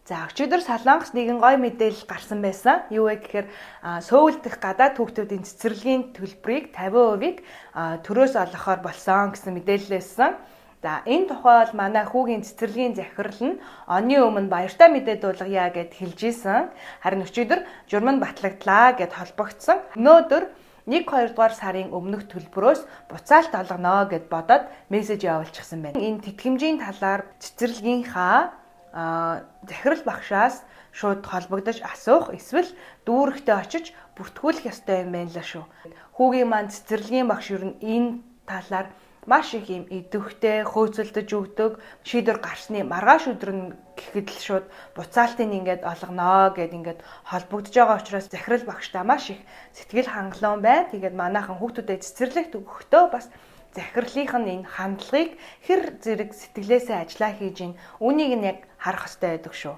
За өчигдөр Солонгос нэгэн гоё мэдээлэл гарсан байсан. Юу вэ гэхээр Сөүл дэх гадаад хүүхдүүдийн цэцэрлэгийн төлбөрийг 50%-ийг төрөөс олгохоор болсон гэсэн мэдээлэл байсан. За энэ тухай бол манай хүүгийн цэцэрлэгийн захирал нь оны өмнө баяртай мэдээ дуулгая гэд хэлж исэн. Харин өчигдөр журам нь батлагдлаа гэд холбогдсон. Өнөөдөр 1-2 дугаар сарын өмнөх төлбөрөөс буцаалт олгоно гэд бодоод мессеж явуулчихсан байна. Энэ тэтгэмжийн талаар цэцэрлэгийнхаа захирал багшаас шууд холбогдож асуух эсвэл дүүрэгтээ очиж бүртгүүлэх ёстой юм байна л шүү. Хүүгийн маань цэцэрлэгийн багш юу энэ талаар маш их юм идэвхтэй хөөцөлдөж өгдөг шийдвэр гарсны маргааш өдөр нь гэхэд л шууд буцаалтыг ингээд олгоно гэд ингээд холбогдож байгаа учраас захирал багштай маш их сэтгэл хангалуун байна. Тэгээд манайхан хүүхдүүдэд цэцэрлэгт өгөхдөө бас захирлынх нь энэ хандлагыг хэр зэрэг сэтгэлээсээ ажиллаа хийж ийн үнийг нь яг харах хэрэгтэй байдаг шүү.